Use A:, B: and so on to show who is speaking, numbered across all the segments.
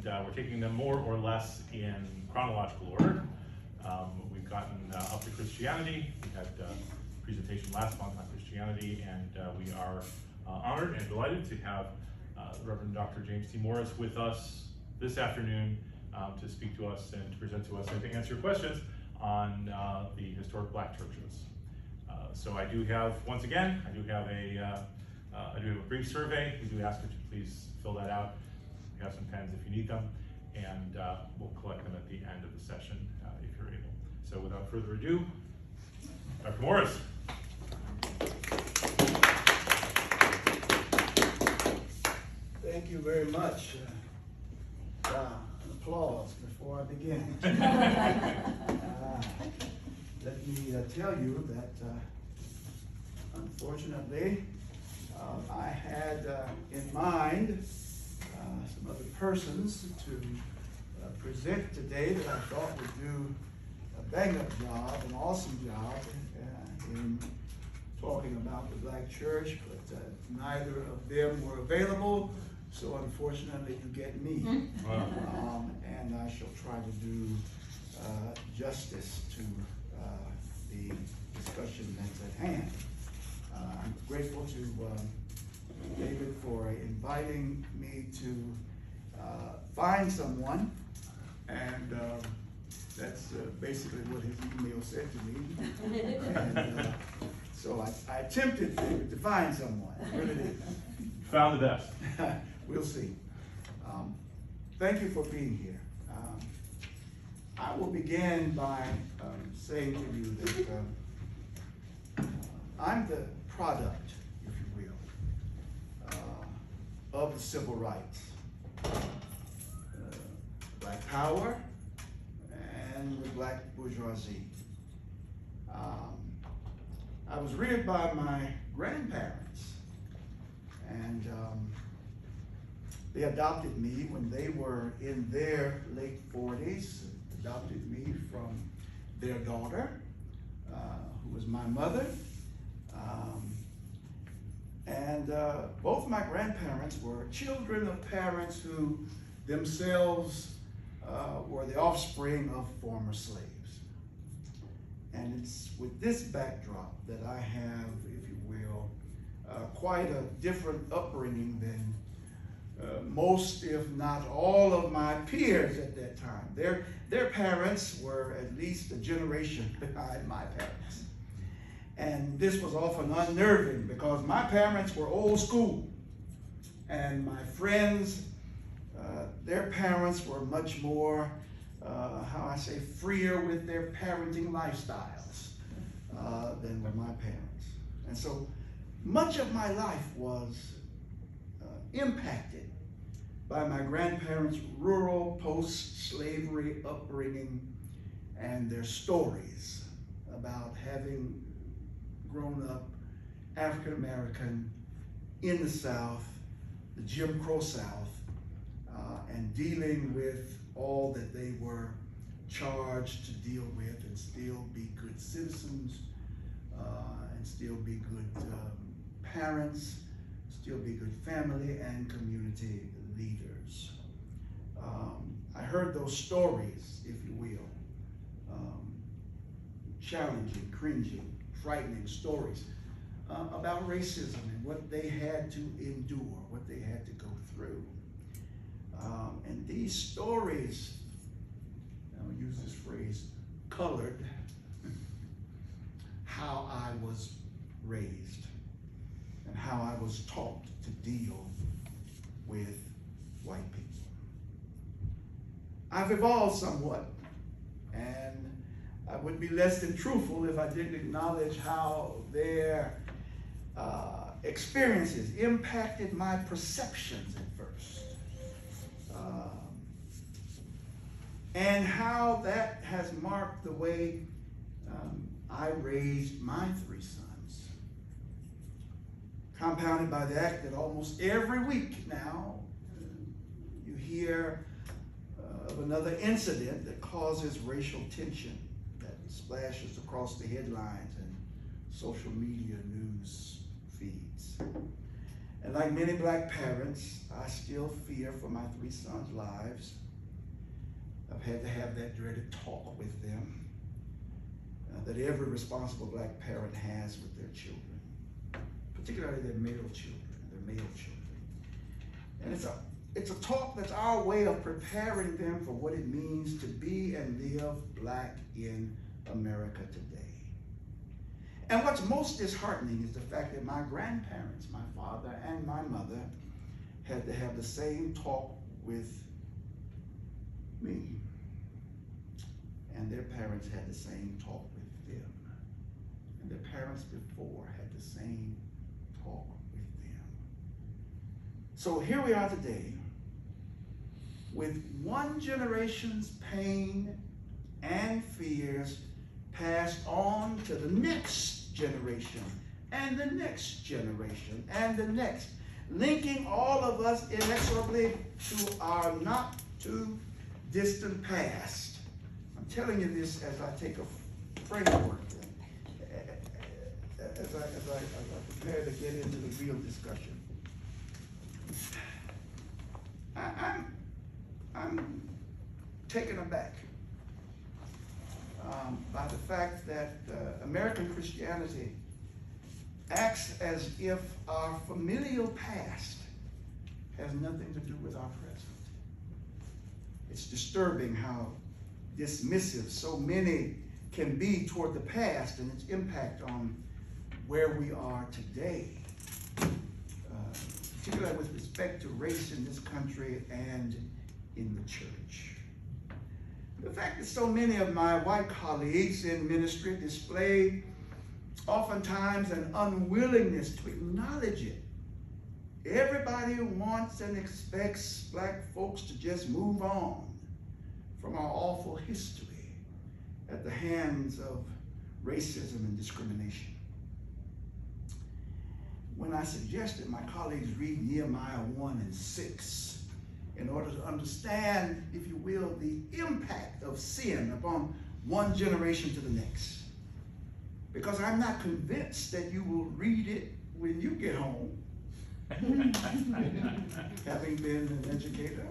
A: we're taking them more or less in chronological order. We've gotten up to Christianity. We had a presentation last month on Christianity, and we are honored and delighted to have Reverend Dr. James T. Morris with us this afternoon to speak to us and to present to us and to answer questions on the historic black churches. So I do have, once again, I do have a brief survey. We do ask that you please fill that out. We have some pens if you need them, and we'll collect them at the end of the session if you're able. So without further ado, Dr. Morris.
B: Thank you very much. An applause before I begin. Let me tell you that unfortunately I had in mind some other persons to present today that I thought would do a bang-up job, an awesome job in talking about the black church, but neither of them were available. So unfortunately, you get me. Wow. And I shall try to do justice to the discussion that's at hand. I'm grateful to David for inviting me to find someone, and that's basically what his email said to me. And, so I attempted to find someone. I really did.
A: Found the best.
B: We'll see. Thank you for being here. I will begin by saying to you that I'm the product, if you will, of the civil rights, Black Power, and the black bourgeoisie. I was reared by my grandparents, and they adopted me when they were in their late 40s, adopted me from their daughter, who was my mother. And both my grandparents were children of parents who themselves were the offspring of former slaves. And it's with this backdrop that I have, if you will, quite a different upbringing than most, if not all, of my peers at that time. Their parents were at least a generation behind my parents. And this was often unnerving because my parents were old school. And my friends, their parents were much more, freer with their parenting lifestyles than were my parents. And so much of my life was impacted by my grandparents' rural post-slavery upbringing and their stories about having grown up African American in the South, the Jim Crow South, and dealing with all that they were charged to deal with and still be good citizens, and still be good parents, still be good family and community leaders. I heard those stories, if you will, challenging, cringing, frightening stories about racism and what they had to endure, what they had to go through. And these stories, I'll use this phrase, colored how I was raised and how I was taught to deal with white people. I've evolved somewhat, and I would be less than truthful if I didn't acknowledge how their experiences impacted my perceptions at first. And how that has marked the way I raised my three sons. Compounded by the fact that almost every week now, you hear of another incident that causes racial tension, that splashes across the headlines and social media news feeds. And like many black parents, I still fear for my 3 sons' lives. I've had to have that dreaded talk with them that every responsible black parent has with their children, particularly their male children. And it's a talk that's our way of preparing them for what it means to be and live black in America today. And what's most disheartening is the fact that my grandparents, my father and my mother, had to have the same talk with me. And their parents had the same talk with them. And their parents before had the same talk with them. So here we are today with one generation's pain and fears passed on to the next generation and the next generation and the next, linking all of us inexorably to our not too distant past. I'm telling you this as I take a framework, as I prepare to get into the real discussion. I'm taken aback by the fact that American Christianity acts as if our familial past has nothing to do with our present. It's disturbing how dismissive so many can be toward the past and its impact on where we are today, particularly with respect to race in this country and in the church. The fact that so many of my white colleagues in ministry display oftentimes an unwillingness to acknowledge it. Everybody wants and expects black folks to just move on from our awful history at the hands of racism and discrimination. When I suggested my colleagues read Nehemiah 1 and 6 in order to understand, if you will, the impact of sin upon one generation to the next, because I'm not convinced that you will read it when you get home. Having been an educator,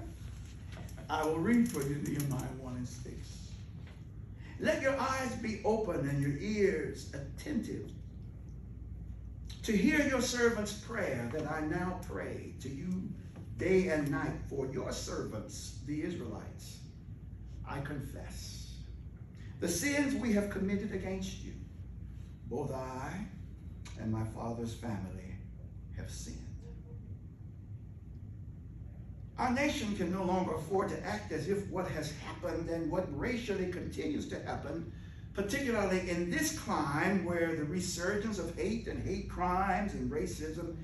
B: I will read for you Nehemiah 1 and 6. Let your eyes be open and your ears attentive to hear your servant's prayer that I now pray to you day and night for your servants, the Israelites. I confess the sins we have committed against you. Both I and my father's family have sinned. Our nation can no longer afford to act as if what has happened and what racially continues to happen, particularly in this climate where the resurgence of hate and hate crimes and racism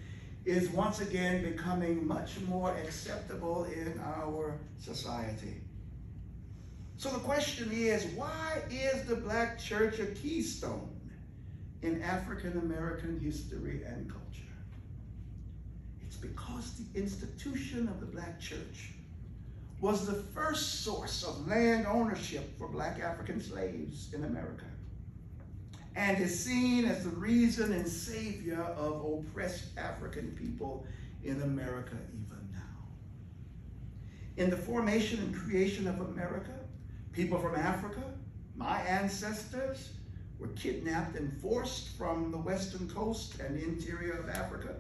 B: is once again becoming much more acceptable in our society. So the question is, why is the black church a keystone in African American history and culture? It's because the institution of the black church was the first source of land ownership for black African slaves in America, and is seen as the reason and savior of oppressed African people in America even now. In the formation and creation of America, people from Africa, my ancestors, were kidnapped and forced from the western coast and interior of Africa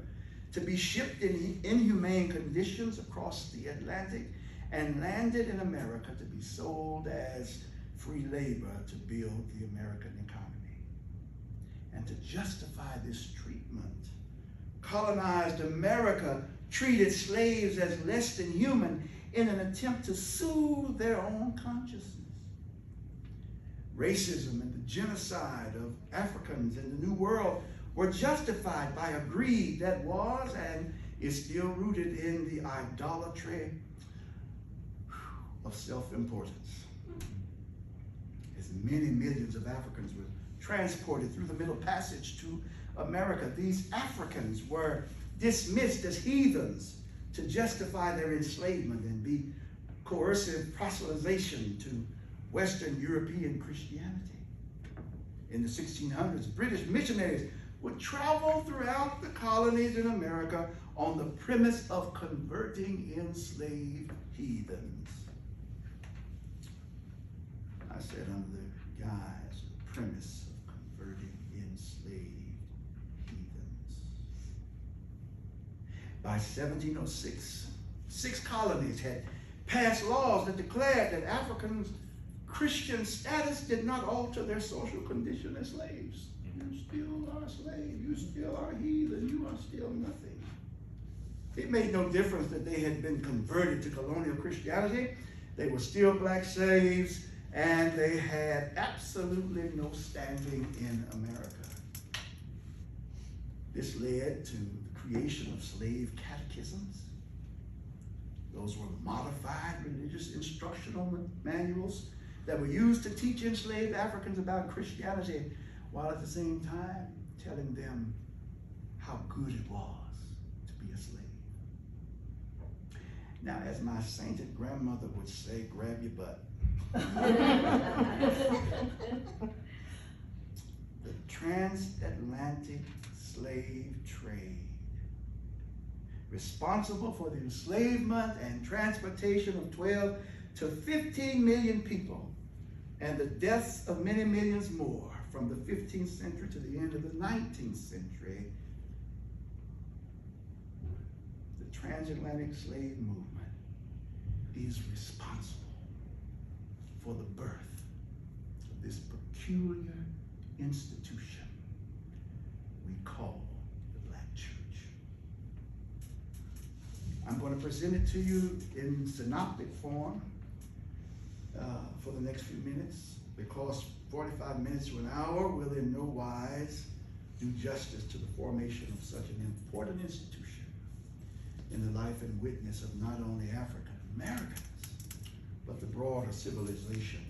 B: to be shipped in inhumane conditions across the Atlantic and landed in America to be sold as free labor to build the American economy. And to justify this treatment, colonized America treated slaves as less than human in an attempt to soothe their own consciousness. Racism and the genocide of Africans in the New World were justified by a greed that was and is still rooted in the idolatry of self-importance. As many millions of Africans were transported through the Middle Passage to America, these Africans were dismissed as heathens to justify their enslavement and be coercive proselytization to Western European Christianity. In the 1600s, British missionaries would travel throughout the colonies in America, on the premise of converting enslaved heathens. I said under the guise, the premise of converting enslaved heathens. By 1706, 6 colonies had passed laws that declared that Africans' Christian status did not alter their social condition as slaves. You still are a slave, you still are heathen, you are still nothing. It made no difference that they had been converted to colonial Christianity. They were still black slaves, and they had absolutely no standing in America. This led to the creation of slave catechisms. Those were modified religious instructional manuals that were used to teach enslaved Africans about Christianity, while at the same time telling them how good it was to be a slave. Now, as my sainted grandmother would say, grab your butt. The transatlantic slave trade, responsible for the enslavement and transportation of 12 to 15 million people, and the deaths of many millions more from the 15th century to the end of the 19th century. The transatlantic slave movement is responsible for the birth of this peculiar institution we call the Black Church. I'm going to present it to you in synoptic form for the next few minutes, because 45 minutes to an hour will in no wise do justice to the formation of such an important institution in the life and witness of not only African Americans, but the broader civilization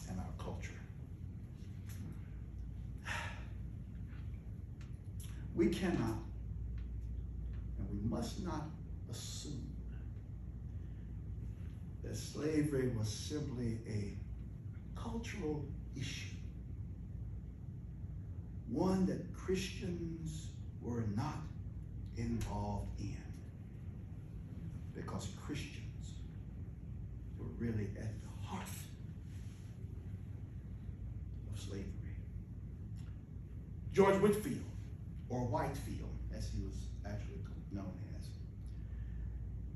B: and our culture. We cannot and we must not assume that slavery was simply a cultural issue, one that Christians were not involved in, because Christians were really at the heart of slavery. George Whitefield, or Whitefield, as he was actually known as,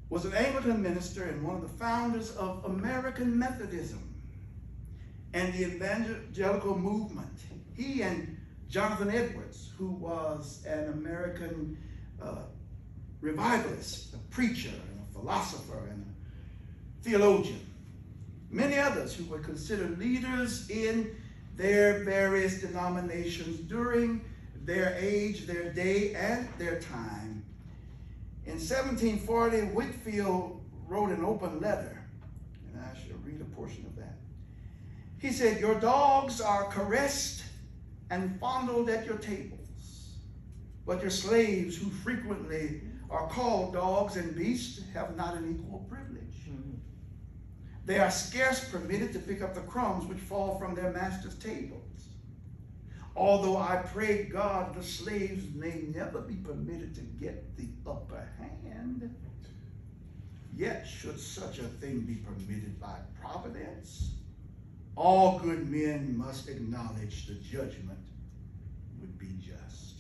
B: was an Anglican minister and one of the founders of American Methodism and the evangelical movement. He and Jonathan Edwards, who was an American revivalist, a preacher, and a philosopher, and a theologian, many others who were considered leaders in their various denominations during their age, their day, and their time. In 1740, Whitefield wrote an open letter, and I shall read a portion of that. He said, "Your dogs are caressed and fondled at your tables, but your slaves, who frequently are called dogs and beasts, have not an equal privilege. They are scarce permitted to pick up the crumbs which fall from their master's tables. Although I pray God the slaves may never be permitted to get the upper hand, yet should such a thing be permitted by providence, all good men must acknowledge the judgment would be just."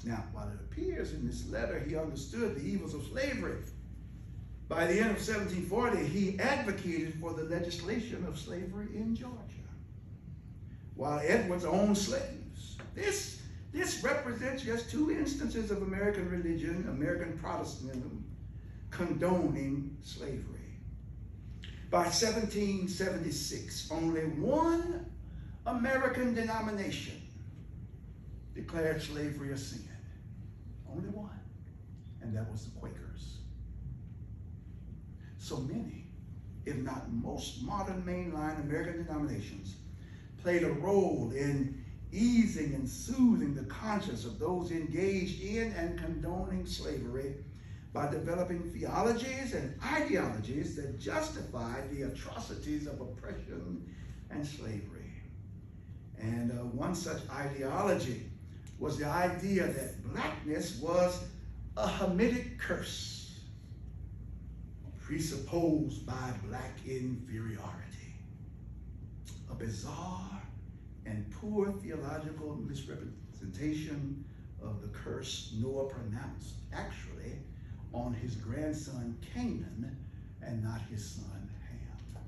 B: Now, while it appears in this letter he understood the evils of slavery, by the end of 1740, he advocated for the legislation of slavery in Georgia, while Edwards owned slaves. This represents just two instances of American religion, American Protestantism, condoning slavery. By 1776, only one American denomination declared slavery a sin. Only one, and that was the Quakers. So many, if not most, modern mainline American denominations played a role in easing and soothing the conscience of those engaged in and condoning slavery by developing theologies and ideologies that justified the atrocities of oppression and slavery. And one such ideology was the idea that blackness was a Hamitic curse presupposed by black inferiority, a bizarre and poor theological misrepresentation of the curse Noah pronounced actually on his grandson Canaan and not his son Ham.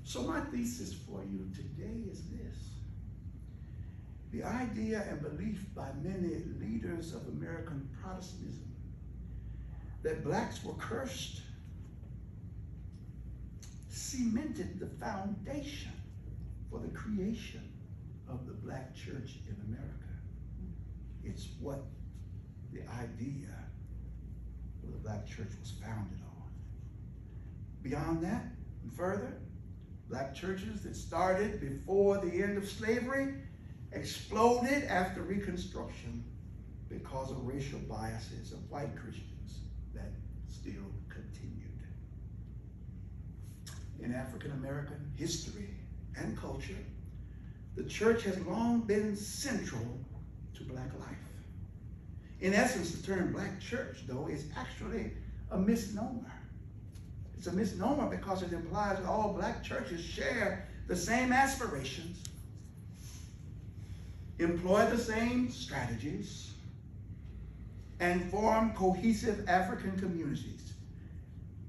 B: So my thesis for you today is this. The idea and belief by many leaders of American Protestantism that blacks were cursed cemented the foundation for the creation of the black church in America. It's what the idea of the black church was founded on. Beyond that and further, black churches that started before the end of slavery exploded after Reconstruction because of racial biases of white Christians that still continued. In African American history and culture, the church has long been central to black life. In essence, the term black church, though, is actually a misnomer. It's a misnomer because it implies that all black churches share the same aspirations, employ the same strategies, and form cohesive African communities.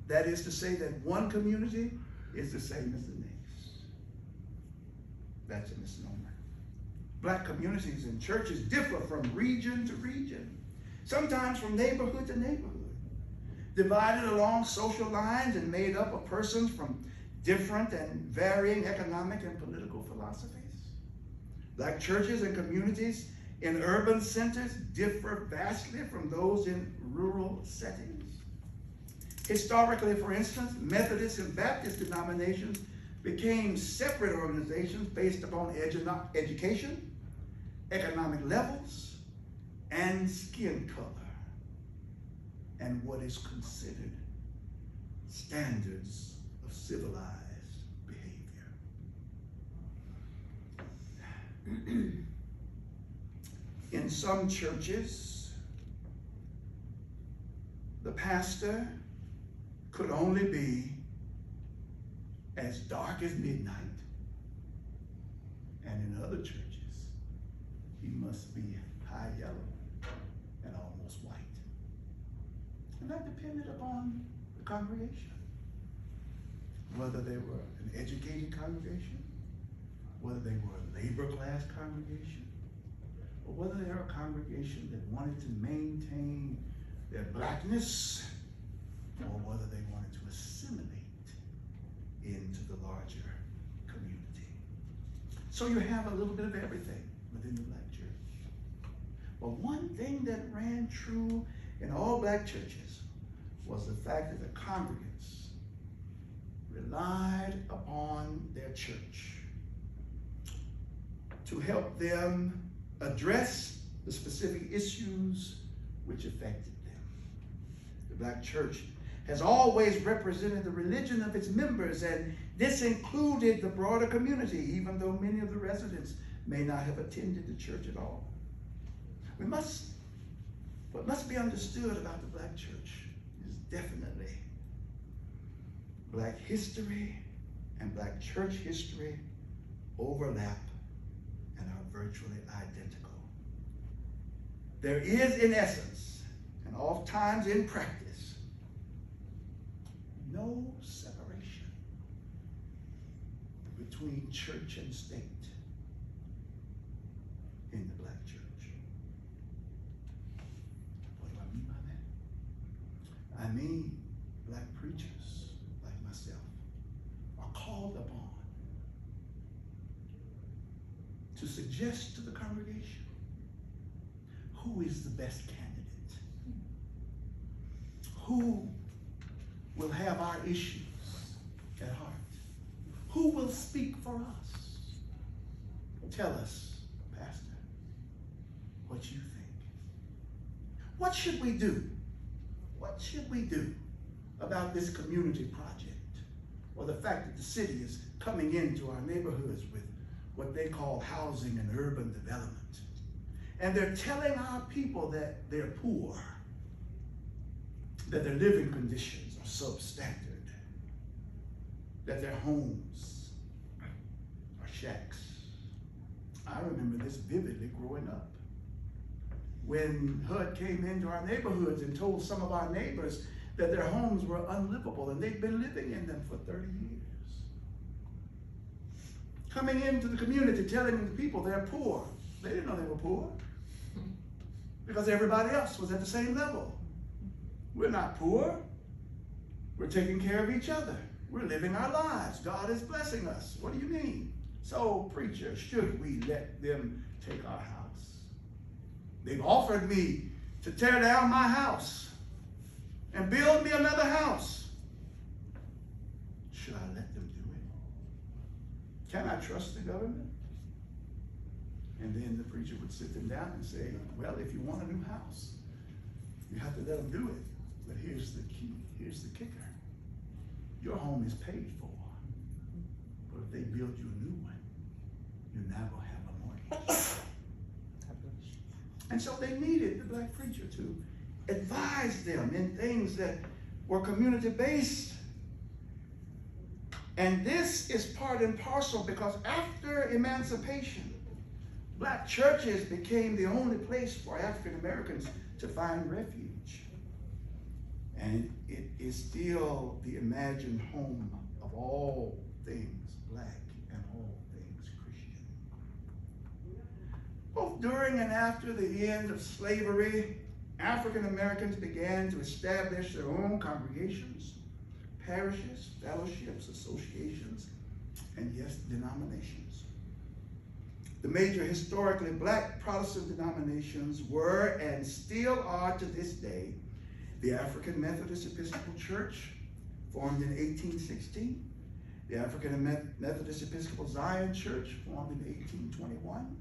B: That is to say that one community is the same as the next. That's a misnomer. Black communities and churches differ from region to region, sometimes from neighborhood to neighborhood, divided along social lines and made up of persons from different and varying economic and political philosophies. Black churches and communities in urban centers differ vastly from those in rural settings. Historically, for instance, Methodist and Baptist denominations became separate organizations based upon education, economic levels, and skin color, and what is considered standards of civilized behavior. In some churches, the pastor could only be as dark as midnight, and in other churches, he must be high yellow and almost white. And that depended upon the congregation, whether they were an educated congregation, whether they were a labor class congregation, or whether they were a congregation that wanted to maintain their blackness, or whether they wanted to assimilate into the larger community. So you have a little bit of everything within the black church. But one thing that ran true in all black churches was the fact that the congregants relied upon their church to help them address the specific issues which affected them. The black church has always represented the religion of its members, and this included the broader community, even though many of the residents may not have attended the church at all. What must be understood about the black church is definitely black history and black church history overlap and are virtually identical. There is, in essence, and oftentimes in practice, no separation between church and state in the black church. What do I mean by that? I mean, black preachers like myself are called upon to suggest to the congregation who is the best candidate, who will have our issues at heart, who will speak for us. Tell us, Pastor, what you think. What should we do? What should we do about this community project, or the fact that the city is coming into our neighborhoods with what they call housing and urban development? And they're telling our people that they're poor, that their living conditions are substandard, that their homes are shacks. I remember this vividly growing up. When HUD came into our neighborhoods and told some of our neighbors that their homes were unlivable and they'd been living in them for 30 years. Coming into the community telling the people they're poor. They didn't know they were poor because everybody else was at the same level. We're not poor. We're taking care of each other. We're living our lives. God is blessing us. What do you mean? So, preacher, should we let them take our house? They've offered me to tear down my house and build me another house. Should I let them do it? Can I trust the government? And then the preacher would sit them down and say, well, if you want a new house, you have to let them do it. But here's the key, here's the kicker. Your home is paid for. But if they build you a new one, you're not going to have a mortgage. And so they needed the black preacher to advise them in things that were community-based. And this is part and parcel because after emancipation, black churches became the only place for African Americans to find refuge. And it is still the imagined home of all things black and all things Christian. Both during and after the end of slavery, African Americans began to establish their own congregations, parishes, fellowships, associations, and yes, denominations. The major historically black Protestant denominations were and still are to this day the African Methodist Episcopal Church, formed in 1816, the African Methodist Episcopal Zion Church, formed in 1821,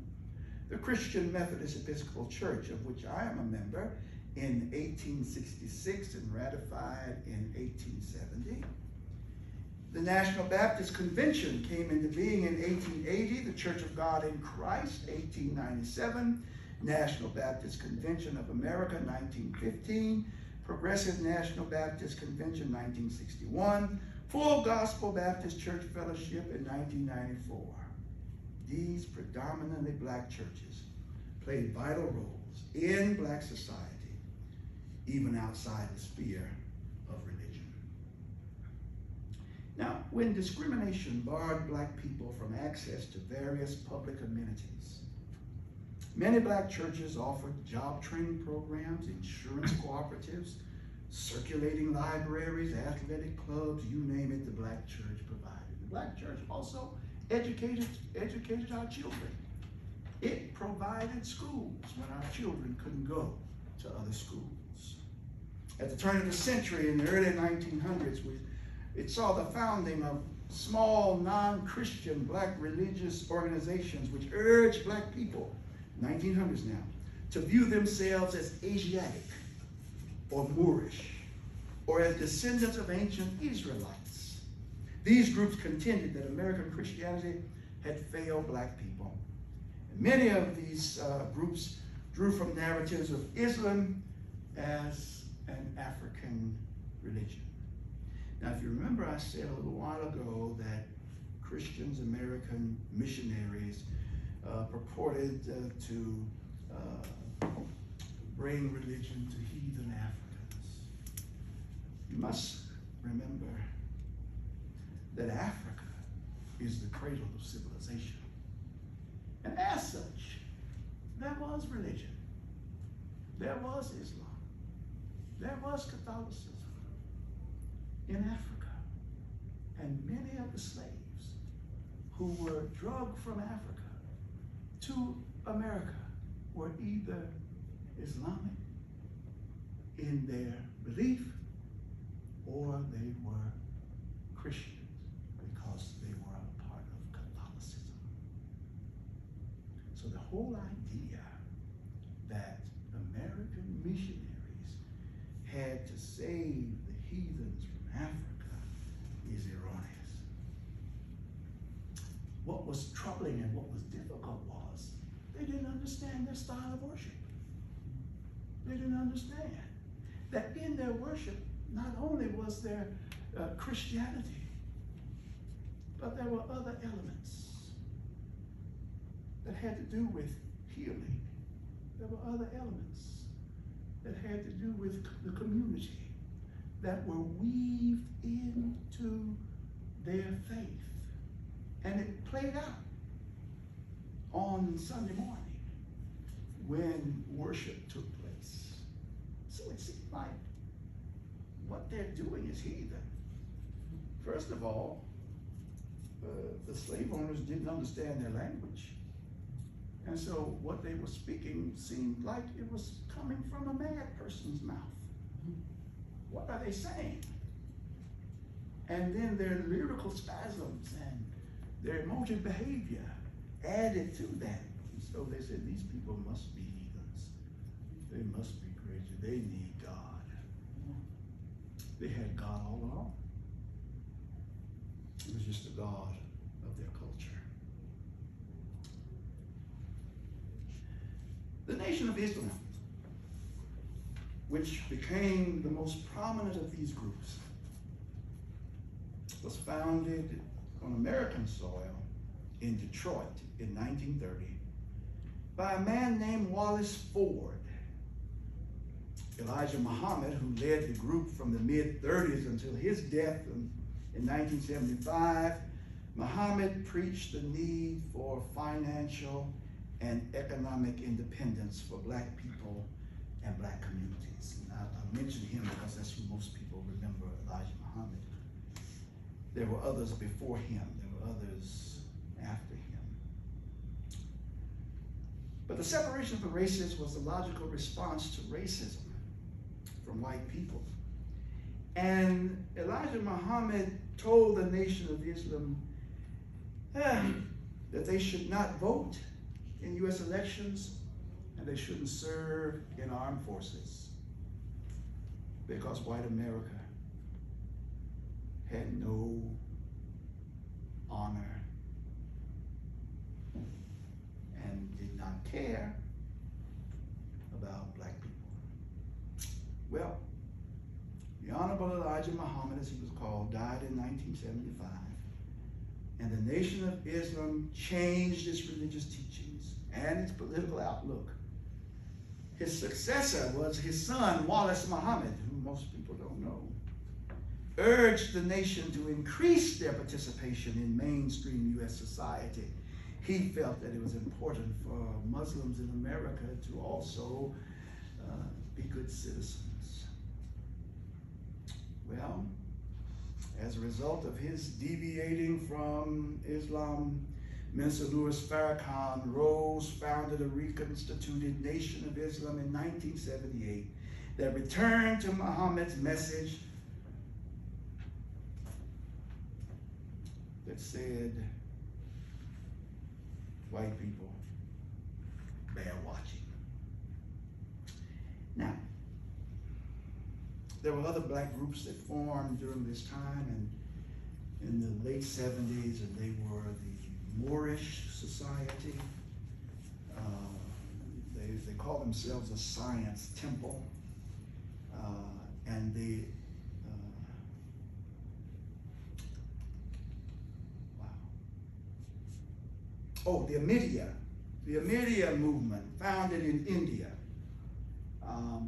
B: the Christian Methodist Episcopal Church, of which I am a member, in 1866 and ratified in 1870. The National Baptist Convention came into being in 1880, the Church of God in Christ, 1897, National Baptist Convention of America, 1915, Progressive National Baptist Convention, 1961, Full Gospel Baptist Church Fellowship in 1994. These predominantly black churches played vital roles in black society, even outside the sphere of religion. Now, when discrimination barred black people from access to various public amenities, many black churches offered job training programs, insurance cooperatives, circulating libraries, athletic clubs, you name it, the black church provided. The black church also educated our children. It provided schools when our children couldn't go to other schools. At the turn of the century, in the early 1900s, it saw the founding of small non-Christian black religious organizations which urged black people, 1900s now, to view themselves as Asiatic or Moorish or as descendants of ancient Israelites. These groups contended that American Christianity had failed black people. And many of these groups drew from narratives of Islam as an African religion. Now, if you remember, I said a little while ago that Christians, American missionaries, purported to bring religion to heathen Africans. You must remember that Africa is the cradle of civilization. And as such, there was religion. There was Islam. There was Catholicism in Africa. And many of the slaves who were drugged from Africa to America were either Islamic in their belief or they were Christians because they were a part of Catholicism. So the whole idea that American missionaries had to save the heathens from Africa is erroneous. What was troubling and what was difficult was they didn't understand their style of worship. They didn't understand. that in their worship, not only was there Christianity, but there were other elements that had to do with healing. There were other elements that had to do with the community that were weaved into their faith. And it played out on Sunday morning when worship took place. So it seemed like what they're doing is heathen. First of all, the slave owners didn't understand their language. And so what they were speaking seemed like it was coming from a mad person's mouth. What are they saying? And then their lyrical spasms and their emotive behavior added to that. And so they said, these people must be heathens. They must be crazy. They need God. They had God all along. It was just the God of their culture. The Nation of Islam, which became the most prominent of these groups, was founded on American soil in Detroit in 1930 by a man named Wallace Ford. Elijah Muhammad, who led the group from the mid-30s until his death in 1975, Muhammad preached the need for financial and economic independence for black people and black communities. And I mention him because that's who most people remember Elijah Muhammad. There were others before him. There were others after him. But the separation from races was a logical response to racism from white people. And Elijah Muhammad told the Nation of Islam that they should not vote in U.S. elections and they shouldn't serve in armed forces because white America had no honor and did not care about black people. Well, the Honorable Elijah Muhammad, as he was called, died in 1975, and the Nation of Islam changed its religious teachings and its political outlook. His successor was his son, Wallace Muhammad, who most people don't know, urged the nation to increase their participation in mainstream U.S. society. He felt that it was important for Muslims in America to also be good citizens. Well, as a result of his deviating from Islam, Minister Louis Farrakhan rose, founded a reconstituted Nation of Islam in 1978 that returned to Muhammad's message that said, white people, bear watching. Now, there were other black groups that formed during this time, and in the late 70s, and they were the Moorish Society. They call themselves a science temple, and they the Ahmadiyya movement, founded in India,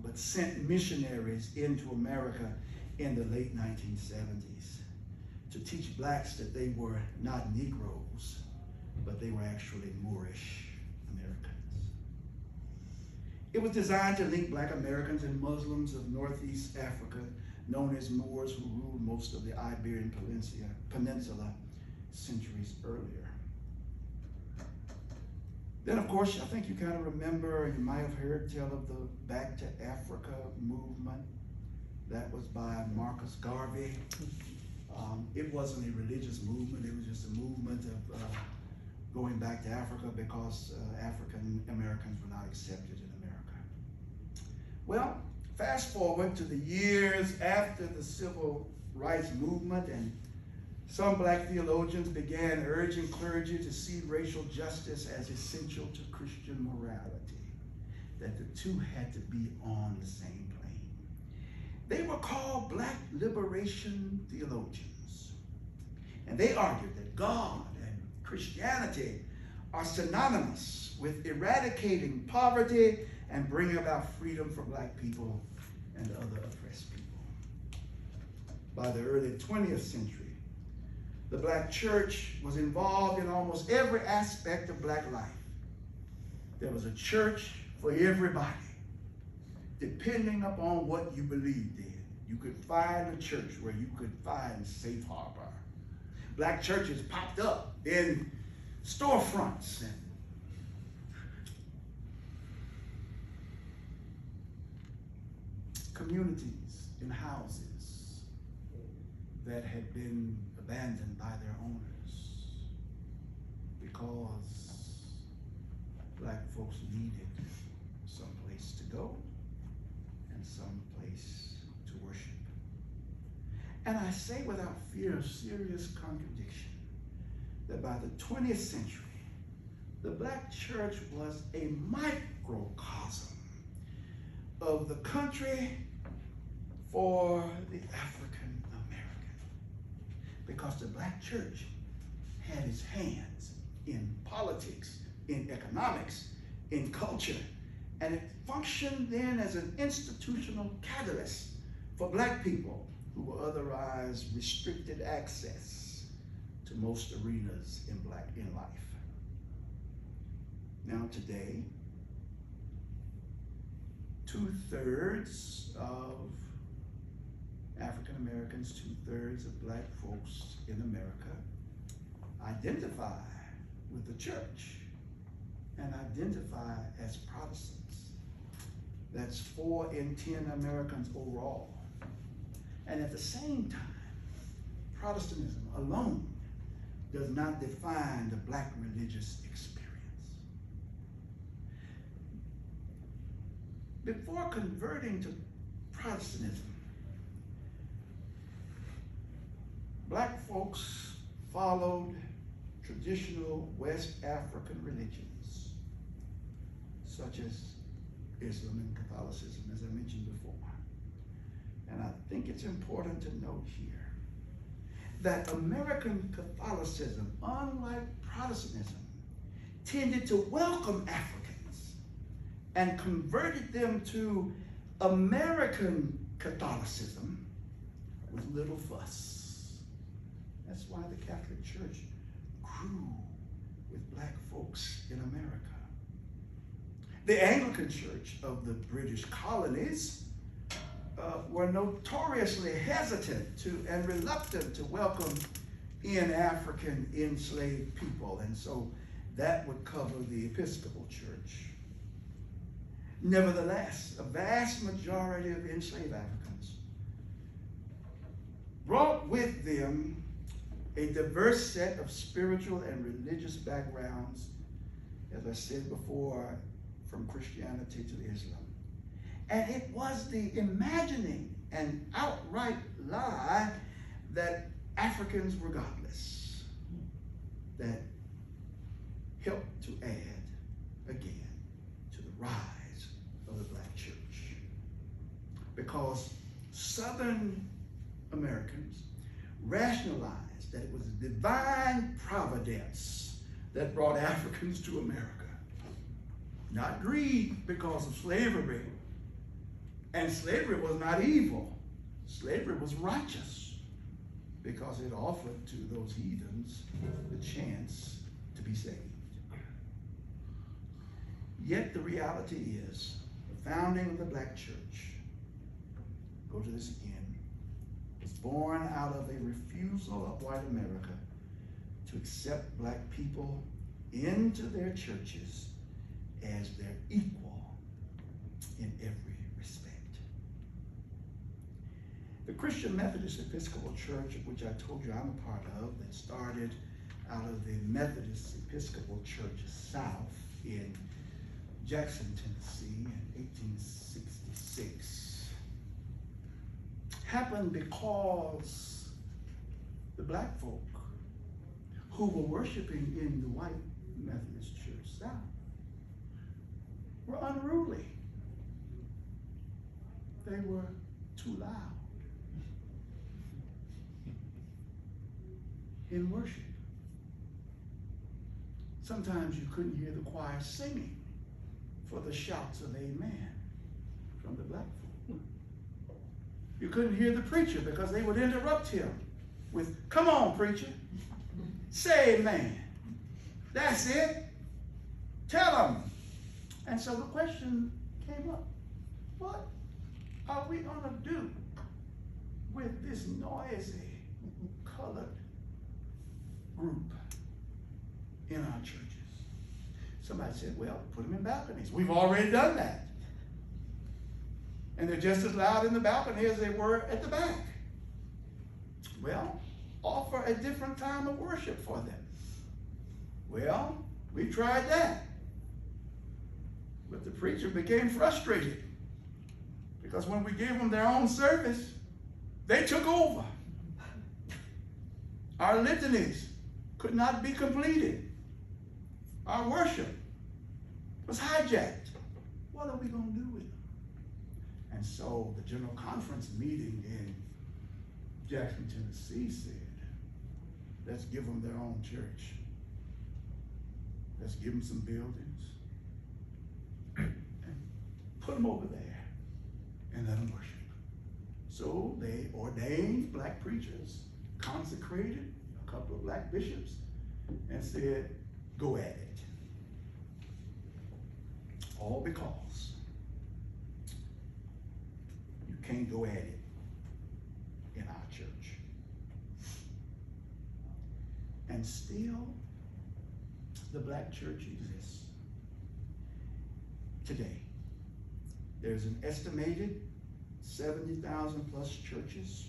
B: but sent missionaries into America in the late 1970s to teach blacks that they were not Negroes, but they were actually Moorish Americans. It was designed to link black Americans and Muslims of Northeast Africa, known as Moors, who ruled most of the Iberian Peninsula centuries earlier. Then, of course, I think you kind of remember, you might have heard tell of the Back to Africa movement. That was by Marcus Garvey. It wasn't a religious movement. It was just a movement of going back to Africa because African Americans were not accepted in America. Well, fast forward to the years after the Civil Rights Movement, and some black theologians began urging clergy to see racial justice as essential to Christian morality, that the two had to be on the same plane. They were called black liberation theologians. And they argued that God and Christianity are synonymous with eradicating poverty and bringing about freedom for black people and other oppressed people. By the early 20th century, the black church was involved in almost every aspect of black life. There was a church for everybody, depending upon what you believed in. You could find a church where you could find safe harbor. Black churches popped up in storefronts and communities, in houses that had been abandoned by their owners because black folks needed some place to go and some place to worship. And I say without fear of serious contradiction that by the 20th century, the black church was a microcosm of the country for the African American, because the black church had its hands in politics, in economics, in culture, and it functioned then as an institutional catalyst for black people who were otherwise restricted access to most arenas in life. Now today, 2/3 of African Americans, 2/3 of black folks in America identify with the church and identify as Protestants. That's 4 in 10 Americans overall. And at the same time, Protestantism alone does not define the black religious experience. Before converting to Protestantism, black folks followed traditional West African religions, such as Islam and Catholicism, as I mentioned before. And I think it's important to note here that American Catholicism, unlike Protestantism, tended to welcome Africans and converted them to American Catholicism with little fuss. That's why the Catholic Church grew with black folks in America. The Anglican Church of the British colonies were notoriously hesitant to and reluctant to welcome in African enslaved people, and so that would cover the Episcopal Church. Nevertheless, a vast majority of enslaved Africans brought with them a diverse set of spiritual and religious backgrounds, as I said before, from Christianity to Islam. And it was the imagining and outright lie that Africans were godless that helped to add again to the rise of the black church. Because Southern Americans rationalized that it was divine providence that brought Africans to America, not greed because of slavery. And slavery was not evil. Slavery was righteous because it offered to those heathens the chance to be saved. Yet the reality is, the founding of the black church, go to this again, was born out of a refusal of white America to accept black people into their churches as their equal in every respect. The Christian Methodist Episcopal Church, of which I told you I'm a part of, that started out of the Methodist Episcopal Church South in Jackson, Tennessee in 1866, happened because the black folk who were worshiping in the white Methodist Church South were unruly. They were too loud in worship. Sometimes you couldn't hear the choir singing for the shouts of amen from the black folk. You couldn't hear the preacher because they would interrupt him with, "Come on, preacher, say amen. That's it. Tell them." And so the question came up, what are we going to do with this noisy colored group in our churches? Somebody said, well, put them in balconies. We've already done that. And they're just as loud in the balcony as they were at the back. Well, offer a different time of worship for them. Well, we tried that. But the preacher became frustrated because when we gave them their own service, they took over. Our litanies could not be completed. Our worship was hijacked. What are we going to do with them? And so the General Conference meeting in Jackson, Tennessee said, let's give them their own church. Let's give them some buildings and put them over there and let them worship. So they ordained black preachers, consecrated a couple of black bishops, and said, go at it. All because you can't go at it in our church. And still, the black church exists today. There's an estimated 70,000 plus churches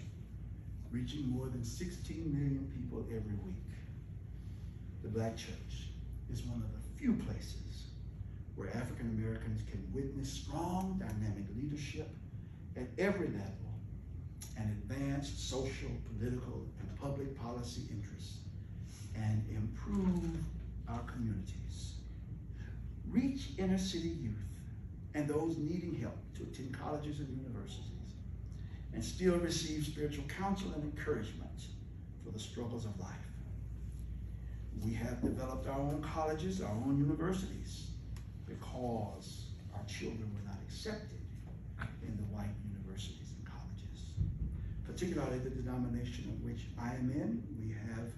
B: reaching more than 16 million people every week. The black church is one of the few places where African Americans can witness strong, dynamic leadership at every level and advance social, political, and public policy interests and improve our communities. Reach inner city youth and those needing help to attend colleges and universities and still receive spiritual counsel and encouragement for the struggles of life. We have developed our own colleges, our own universities, because our children were not accepted in the white universities and colleges. Particularly the denomination in which I am in, we have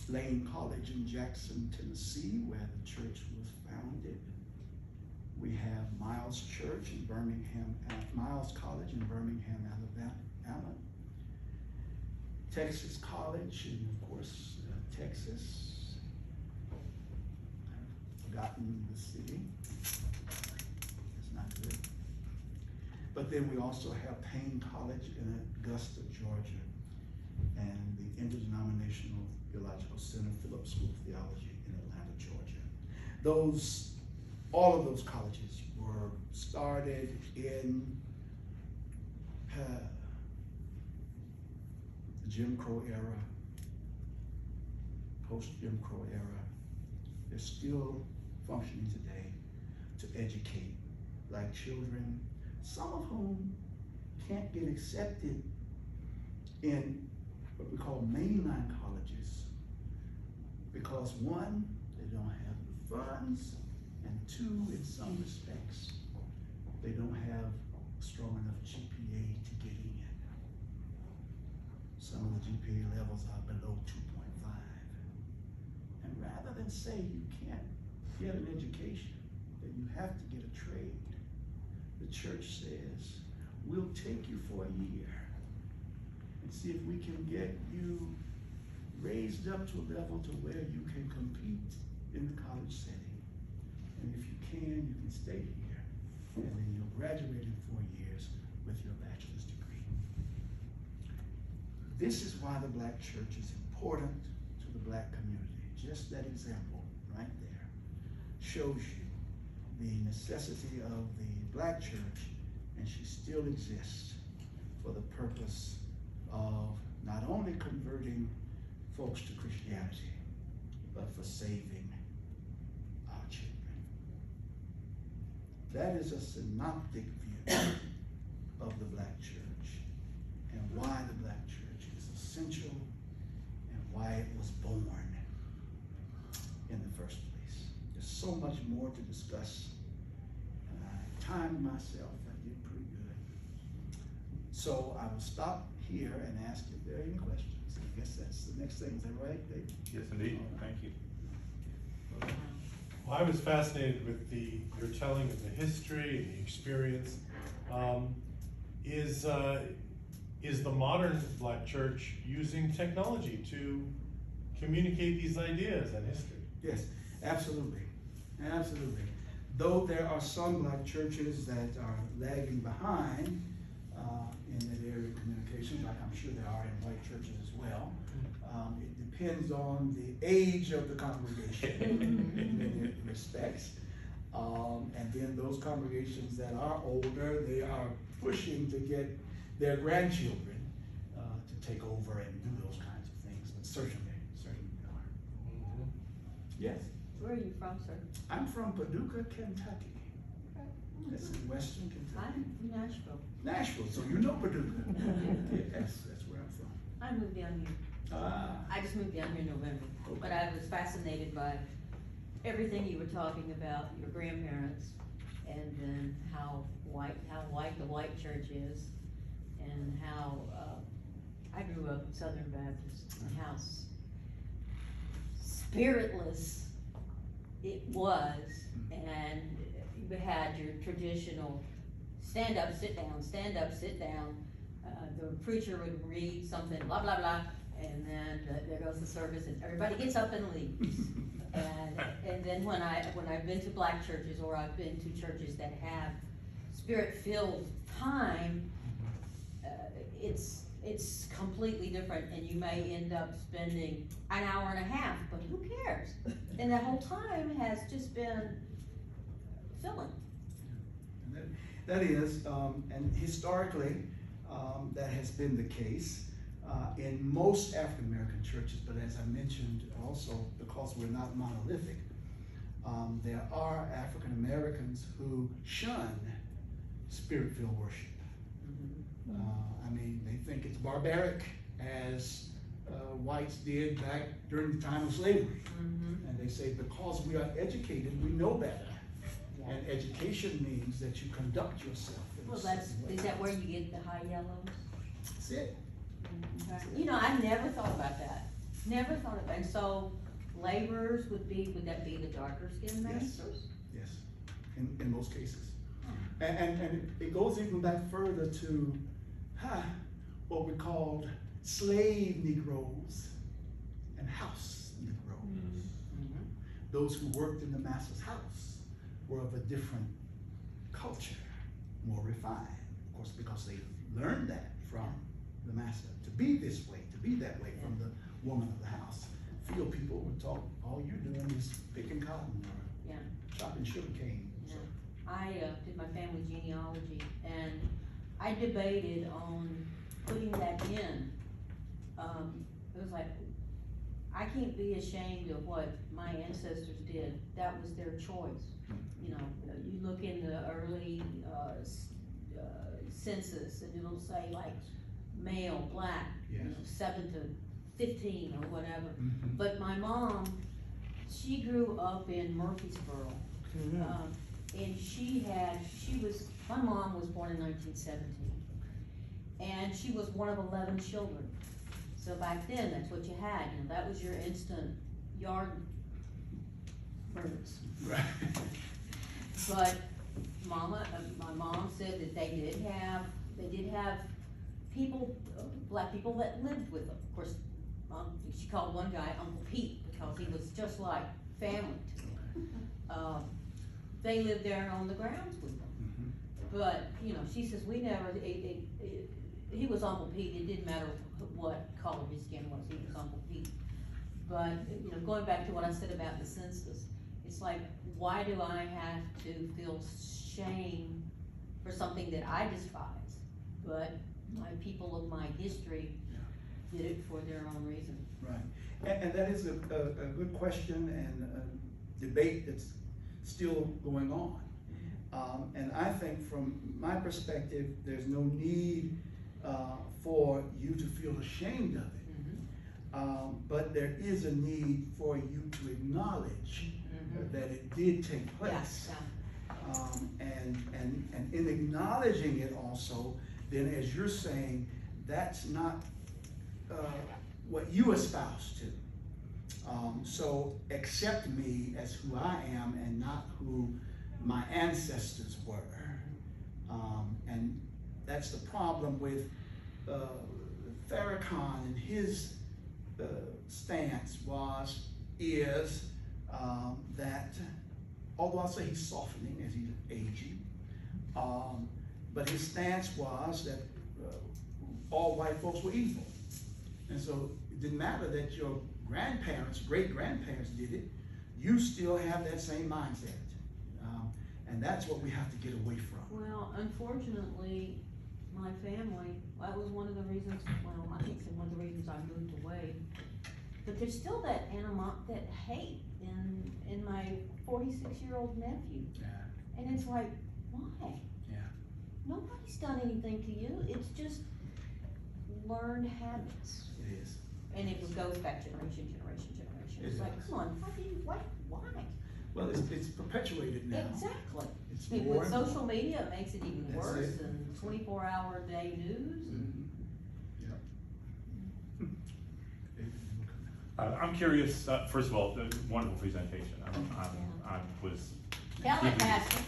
B: Lane College in Jackson, Tennessee, where the church was founded. We have Miles Church in Birmingham, Miles College in Birmingham, Alabama. Texas College, and of course, Texas. I've forgotten the city. It's not good. But then we also have Payne College in Augusta, Georgia, and the Interdenominational Theological Center, Phillips School of Theology in Atlanta, Georgia. All of those colleges were started in the Jim Crow era, post-Jim Crow era. They're still functioning today to educate black children, some of whom can't get accepted in what we call mainline colleges because one, they don't have the funds, and two, in some respects, they don't have a strong enough GPA to get in. Some of the GPA levels are below 2.5. And rather than say you can't get an education, that you have to get a trade, the church says, we'll take you for a year and see if we can get you raised up to a level to where you can compete in the college setting. And if you can stay here, and then you'll graduate in 4 years with your bachelor's degree. This is why the black church is important to the black community. Just that example right there shows you the necessity of the black church, and she still exists for the purpose of not only converting folks to Christianity, but for saving our children. that is a synoptic view of the black church and why the black church is essential and why it was born in the first place. There's so much more to discuss, and I timed myself. I did pretty good. So I will stop here and ask if there are any questions. I guess that's the next thing. Is that right, Dave?
A: Yes, indeed. Thank you.
C: Well, I was fascinated with your telling of the history and the experience. Is the modern black church using technology to communicate these ideas and history?
B: Yes, absolutely, absolutely. Though there are some black churches that are lagging behind in that area of communication, like I'm sure there are in white churches as well. It depends on the age of the congregation in many respects. And then those congregations that are older, they are pushing to get their grandchildren to take over and do those kinds of things, but certainly they are.
C: Mm-hmm.
B: Yes.
D: Where are you from, sir?
B: I'm from Paducah, Kentucky. That's in western Kentucky.
D: I'm from Nashville.
B: Nashville, so you know Paducah. Yes, that's where I'm from.
D: I moved down here. I just moved down here in November, but I was fascinated by everything you were talking about, your grandparents, and then how white the white church is, and how I grew up Southern Baptist, and how spiritless it was, and you had your traditional stand up, sit down, stand up, sit down. The preacher would read something, blah, blah, blah, and then there goes the service, and everybody gets up and leaves. And then when I've been to black churches, or I've been to churches that have spirit-filled time, it's completely different, and you may end up spending an hour and a half, but who cares? And the whole time has just been filling.
B: That is, and historically, that has been the case in most African American churches, but as I mentioned also, because we're not monolithic, there are African Americans who shun spirit-filled worship. I mean, they think it's barbaric, as whites did back during the time of slavery. And they say, because we are educated, we know better.
D: Yeah.
B: And education means that you conduct yourself in
D: Well,
B: a certain way.
D: is that where you get the high yellows?
B: That's it.
D: You know, I never thought about that. Never thought of that. And so laborers would that be the darker skinned
B: Yes.
D: masters?
B: Yes, in most cases. And it goes even back further to what we called slave Negroes and house Negroes. Those who worked in the master's house were of a different culture, more refined, of course, because they learned that from the master, to be this way, to be that way, from the woman of the house. Field people would talk, all you're doing is picking cotton or chopping sugar cane.
D: Yeah. I did my family genealogy, and I debated on putting that in. It was like, I can't be ashamed of what my ancestors did. That was their choice. You know, you look in the early census, and it'll say like male, black,
B: Yes.
D: 7 to 15 or whatever. But my mom, she grew up in Murfreesboro. And my mom was born in 1917. And she was one of 11 children. So back then, that's what you had, that was your instant yard birds.
B: Right.
D: But my mom said that they did have people, black people that lived with them. Of course, she called one guy Uncle Pete because he was just like family to them. They lived there on the grounds with them. But, she says, we never, he was Uncle Pete, it didn't matter what color his skin was, he was Uncle Pete. But, going back to what I said about the census, it's like, why do I have to feel shame for something that I despise? But my people of my history did it for their own reason.
B: Right, and that is a good question and a debate that's still going on. And I think from my perspective, there's no need for you to feel ashamed of it. But there is a need for you to acknowledge that it did take place. And in acknowledging it also, then as you're saying, that's not what you espouse to. So accept me as who I am and not who my ancestors were. And that's the problem with Farrakhan and his stance is that, although I'll say he's softening as he's aging, but his stance was that all white folks were evil. And so it didn't matter that your grandparents, great-grandparents did it, you still have that same mindset. And that's what we have to get away from.
D: Well, unfortunately, my family, that was one of the reasons, well, I think it's one of the reasons I moved away. But there's still that that hate in my 46-year-old nephew.
B: Yeah.
D: And it's like, why?
B: Yeah.
D: Nobody's done anything to you. It's just learned habits.
B: It is.
D: And it goes back generation. It's like, come on, how do you, why?
B: Well, it's perpetuated now.
D: Exactly.
B: It's
D: And
B: more
D: with
B: and more.
D: social media, it makes it even
B: That's
D: worse,
B: it.
D: and 24-hour day news.
A: I'm curious, first of all, wonderful presentation. I was.
D: Tell it, Pastor.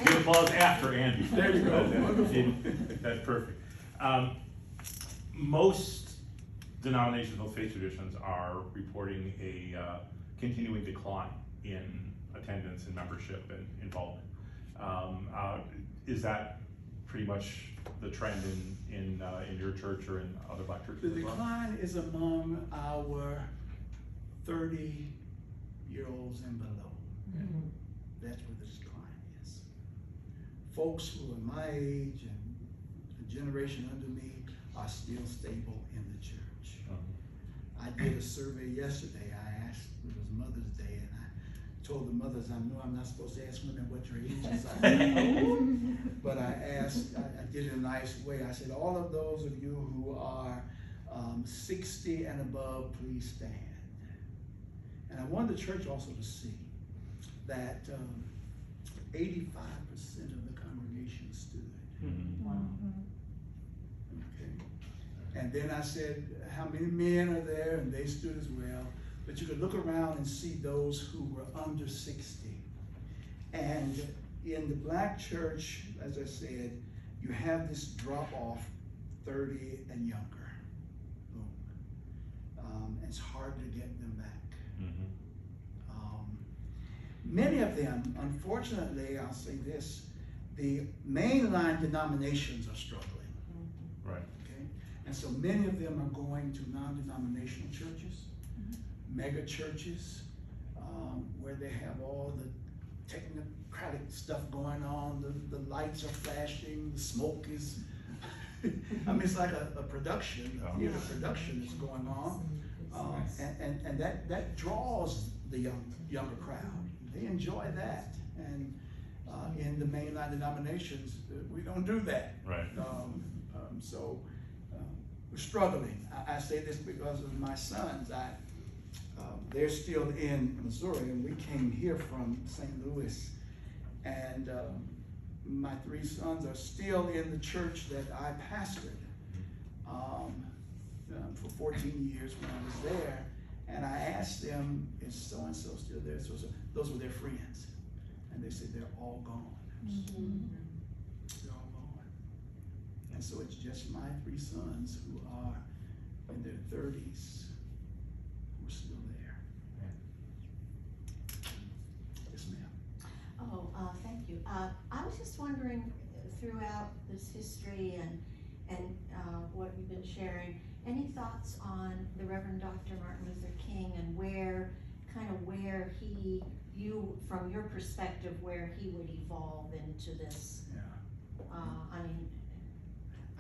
A: Give applause after Andy.
B: There you go. Wonderful.
A: That's perfect. Most denominational faith traditions are reporting a continuing decline in attendance and membership and involvement. Is that pretty much the trend in your church or in other black churches
B: The
A: as well?
B: decline is among our 30-year-olds and below. That's where the decline is. Folks who are my age and a generation under me are still stable in the church. I did a survey yesterday. I asked, it was Mother's Day, and I told the mothers, I know I'm not supposed to ask women what your ages are. But I asked, I did it in a nice way. I said, all of those of you who are 60 and above, please stand. And I wanted the church also to see that 85% of the congregation stood.
D: Wow.
B: Okay. And then I said, how many men are there? And they stood as well. But you could look around and see those who were under 60. And in the black church, as I said, you have this drop off 30 and younger. It's hard to get them back. Many of them, unfortunately, I'll say this, the mainline denominations are struggling.
A: Right.
B: Okay? And so many of them are going to non-denominational churches, mega churches, where they have all the technocratic stuff going on, the lights are flashing, the smoke is, I mean, it's like a production, a theater production is going on. And that draws the younger crowd. They enjoy that. And in the mainline denominations, we don't do that.
A: Right.
B: So we're struggling. I say this because of my sons. They're still in Missouri, and we came here from St. Louis. And my three sons are still in the church that I pastored for 14 years when I was there. And I asked them, is so-and-so still there? So those were their friends. And they said, they're all gone. They're all gone. And so it's just my three sons who are in their 30s who are still there. Yes, ma'am.
E: Oh, thank you. I was just wondering, throughout this history and what you've been sharing, any thoughts on the Reverend Dr. Martin Luther King and from your perspective, where he would evolve into this?
B: Yeah.
E: I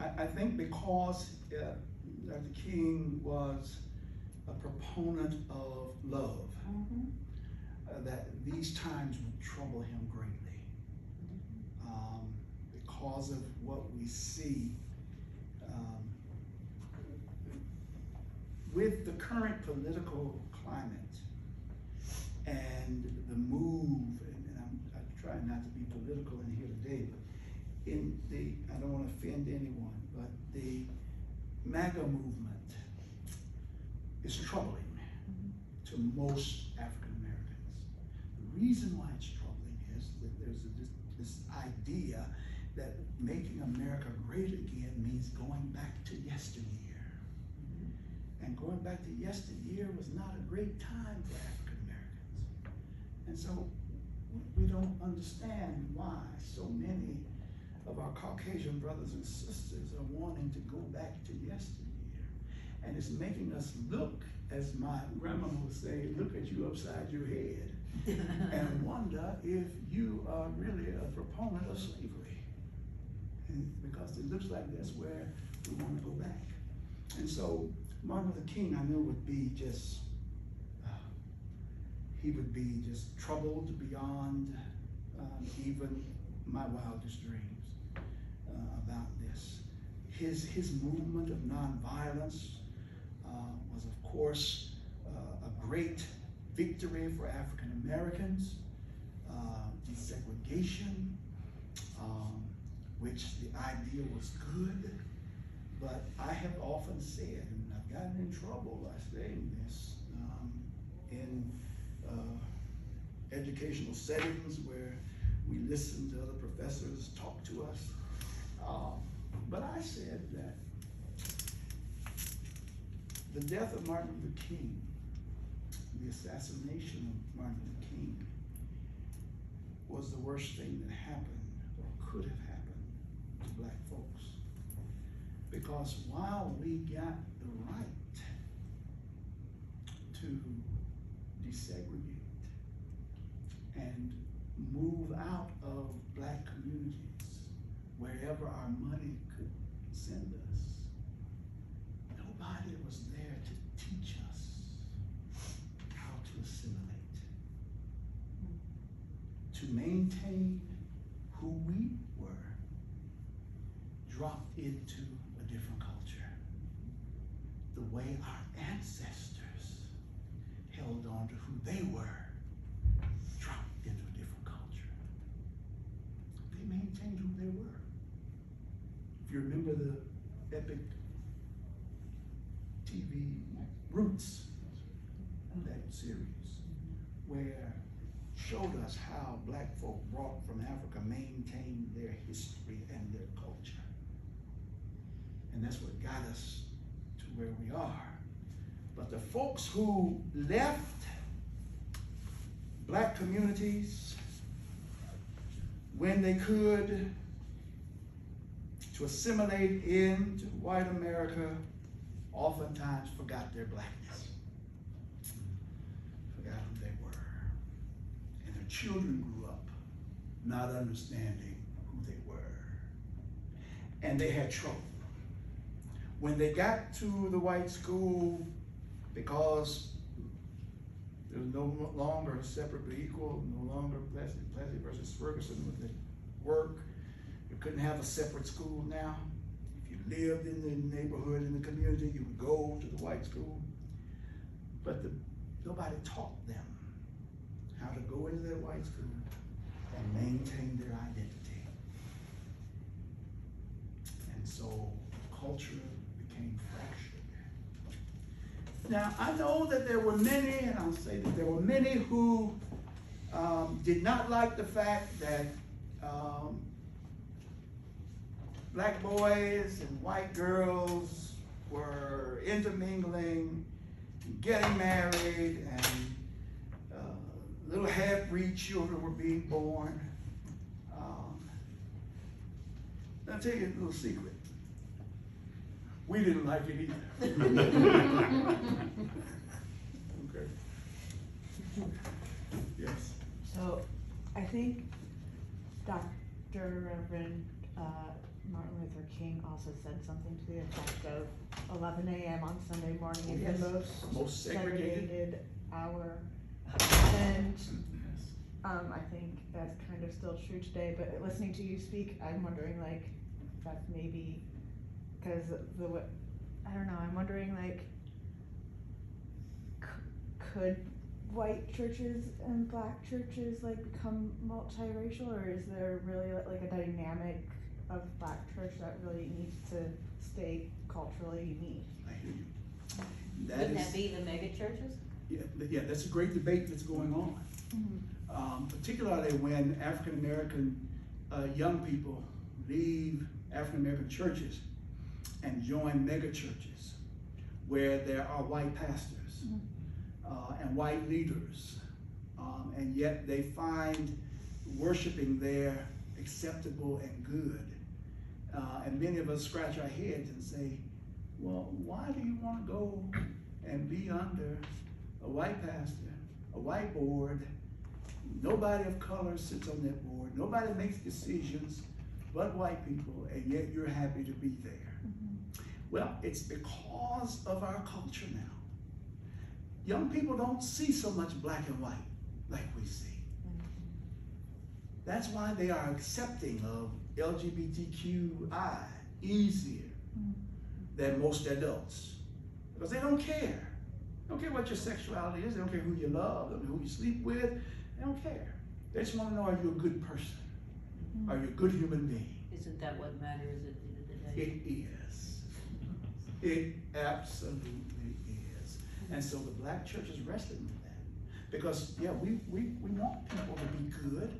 B: I think because Dr. King was a proponent of love, that these times would trouble him greatly because of what we see with the current political climate and the move, and I'm trying not to be political in here today, but I don't want to offend anyone, but the MAGA movement is troubling to most African Americans. The reason why it's troubling is that there's this idea that making America great again means going back to yesteryear. And going back to yesteryear was not a great time for African Americans. And so we don't understand why so many of our Caucasian brothers and sisters are wanting to go back to yesteryear. And it's making us look, as my grandmama would say, look at you upside your head and wonder if you are really a proponent of slavery. And because it looks like that's where we want to go back. And so Martin Luther King, I know, would be just, he would be just troubled beyond even my wildest dreams about this. His movement of nonviolence was, of course, a great victory for African Americans, desegregation, which the idea was good, but I have often said, and I've gotten in trouble by saying this in educational settings where we listen to other professors talk to us, but I said that the death of Martin Luther King, the assassination of Martin Luther King, was the worst thing that happened or could have happened to black folks. Because while we got the right to desegregate and move out of black communities wherever our money could send us, nobody was there to teach us how to assimilate, to maintain who we were, dropped into a different culture, the way our ancestors held on to who they were, dropped into a different culture. They maintained who they were. If you remember the epic TV Roots, that series, where showed us how black folk brought from Africa maintained their history and their culture. And that's what got us to where we are. But the folks who left black communities when they could to assimilate into white America oftentimes forgot their blackness, forgot who they were. And their children grew up not understanding who they were. And they had trouble. When they got to the white school, because there was no longer a separate but equal, no longer Plessy versus Ferguson with the work, you couldn't have a separate school now. If you lived in the neighborhood, in the community, you would go to the white school. But nobody taught them how to go into their white school and maintain their identity. And so culture became fractured. Now, I know that there were many, and I'll say that there were many who did not like the fact that black boys and white girls were intermingling, getting married, and little half-breed children were being born. I'll tell you a little secret. We didn't like it either. Okay. Yes.
F: So I think Dr. Reverend Martin Luther King also said something to the effect of 11 a.m. on Sunday morning is
B: Yes.
F: the most
B: Most segregated
F: hour And, I think that's kind of still true today, but listening to you speak, I'm wondering like, that's maybe, cause I don't know, I'm wondering like, could white churches and black churches like become multiracial, or is there really like a dynamic of black church that really needs to stay culturally unique?
B: I hear you.
D: Wouldn't that be the mega churches?
B: Yeah, that's a great debate that's going on. Particularly when African American young people leave African American churches and join mega churches where there are white pastors and white leaders, and yet they find worshiping there acceptable and good. And many of us scratch our heads and say, well, why do you want to go and be under a white pastor, a white board? Nobody of color sits on that board. Nobody makes decisions but white people, and yet you're happy to be there. Well, it's because of our culture now. Young people don't see so much black and white like we see. That's why they are accepting of LGBTQI easier than most adults, because they don't care. They don't care what your sexuality is. They don't care who you love, they don't care who you sleep with. They don't care. They just want to know, are you a good person? Are you a good human being?
D: Isn't that what matters at the end of the day?
B: It is. It absolutely is. And so the black church is wrestling with that. Because, yeah, we want people to be good,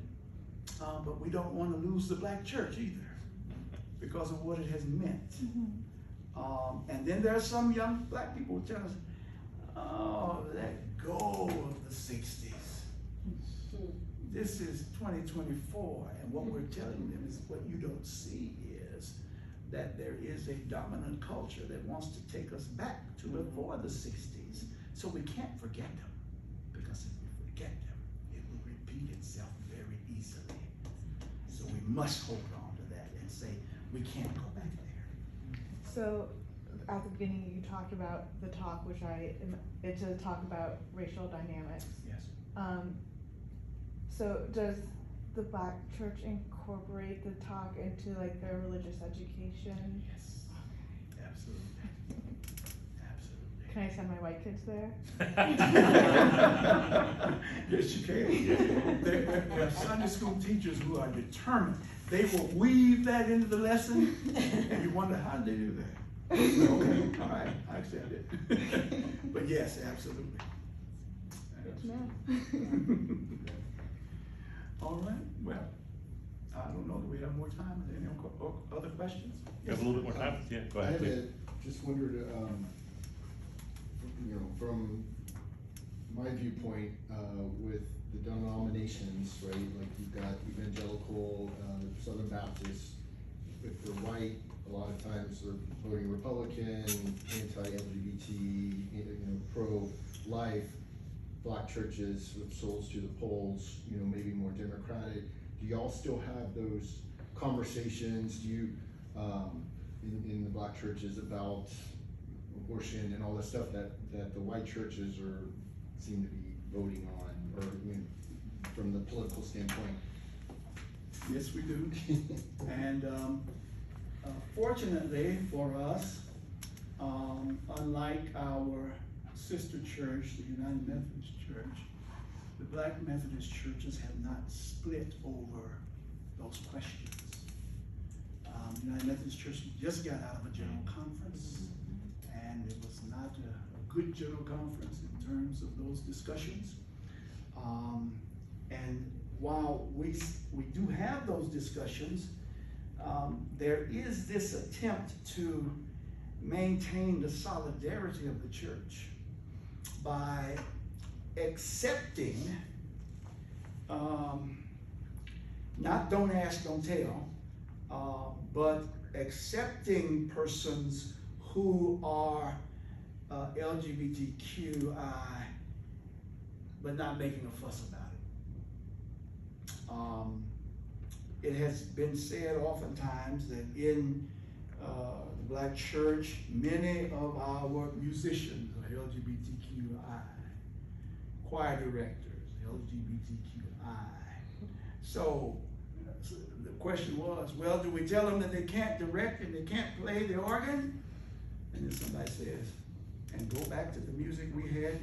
B: but we don't want to lose the black church either because of what it has meant. And then there are some young black people who tell us, oh, let go of the 60s. This is 2024, and what we're telling them is what you don't see is that there is a dominant culture that wants to take us back to before the 60s. So we can't forget them, because if we forget them, it will repeat itself very easily. So we must hold on to that and say, we can't go back there.
F: So at the beginning you talked about the talk, which it's a talk about racial dynamics.
B: Yes.
F: So does the black church incorporate the talk into like their religious education?
B: Yes. Absolutely. Absolutely.
F: Can I send my white kids there?
B: Yes, you can. There are Sunday school teachers who are determined. They will weave that into the lesson, and you wonder, how did they do that? Okay, all right, I accept it. But yes, absolutely.
F: Good to know.
B: All right, well, I don't know, do we have more time? Are there any other questions?
A: You have a little bit more time? Yeah, go
G: I
A: ahead, please.
G: just wondered, you know, from my viewpoint, with the denominations, right? Like you've got evangelical, Southern Baptist. If they're white, a lot of times they're voting Republican, anti-LGBT, you know, pro-life. Black churches with souls to the polls, you know, maybe more democratic. Do y'all still have those conversations? Do you, in the black churches about abortion and all that stuff that the white churches seem to be voting on, or you know, from the political standpoint?
B: Yes, we do. And fortunately for us, unlike our sister church, the United Methodist Church, the black Methodist churches have not split over those questions. The United Methodist Church just got out of a general conference, and it was not a good general conference in terms of those discussions. And while we do have those discussions, there is this attempt to maintain the solidarity of the church by accepting, not don't ask, don't tell, but accepting persons who are LGBTQI, but not making a fuss about it. It has been said oftentimes that in the black church, many of our musicians are LGBTQI. choir directors, LGBTQI. So the question was, well, do we tell them that they can't direct and they can't play the organ? And then somebody says, and go back to the music we had?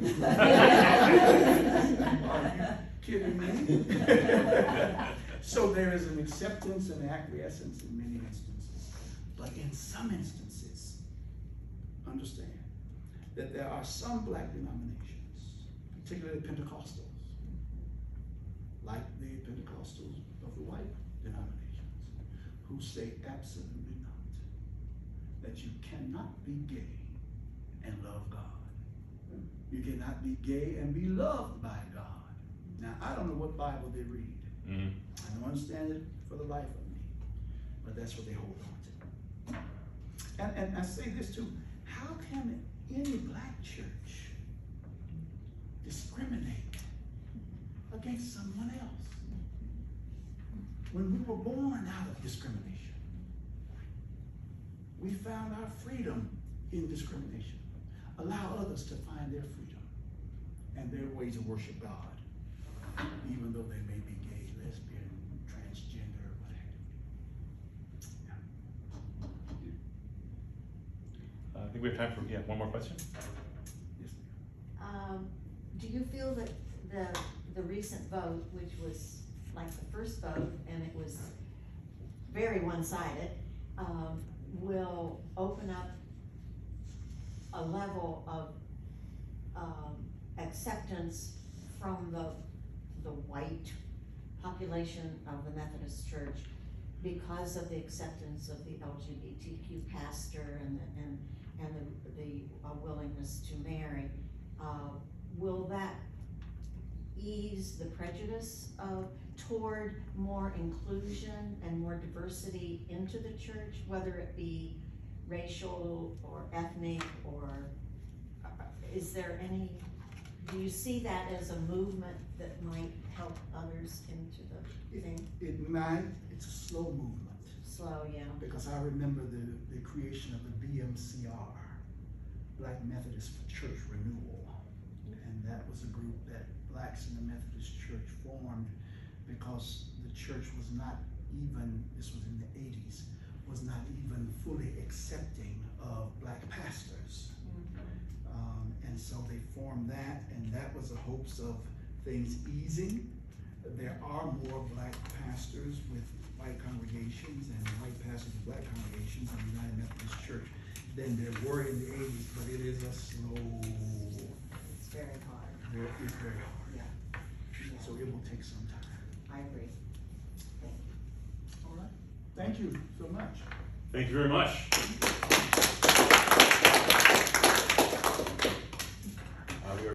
B: Are you kidding me? So there is an acceptance and acquiescence in many instances. But in some instances, understand that there are some black denominations, particularly Pentecostals, like the Pentecostals of the white denominations, who say absolutely not, that you cannot be gay and love God. You cannot be gay and be loved by God. Now, I don't know what Bible they read.
A: Mhm.
B: I don't understand it for the life of me, but that's what they hold on to. And I say this too, how can any black church discriminate against someone else when we were born out of discrimination? We found our freedom in discrimination. Allow others to find their freedom and their way to worship God, even though they may be gay, lesbian, transgender, what have you.
A: I think we have time for, one more question.
B: Yes,
E: Do you feel that the recent vote, which was like the first vote, and it was very one-sided, will open up a level of acceptance from the white population of the Methodist Church because of the acceptance of the LGBTQ pastor and the willingness to marry? Will that ease the prejudice toward more inclusion and more diversity into the church, whether it be racial or ethnic, or is there any, do you see that as a movement that might help others into the thing?
B: It might, it's a slow movement.
E: Slow, yeah.
B: Because I remember the creation of the BMCR, Black Methodist for Church Renewal. And that was a group that blacks in the Methodist Church formed because the church was not even, this was in the 80s, was not even fully accepting of black pastors. And so they formed that, and that was the hopes of things easing. There are more black pastors with white congregations and white pastors with black congregations in the United Methodist Church than there were in the 80s, but it is a slow.
E: It's very hard.
B: It's very hard.
E: Yeah.
B: So it will take some time.
E: I agree. Thank you.
B: All right. Thank you so much.
A: Thank you very much.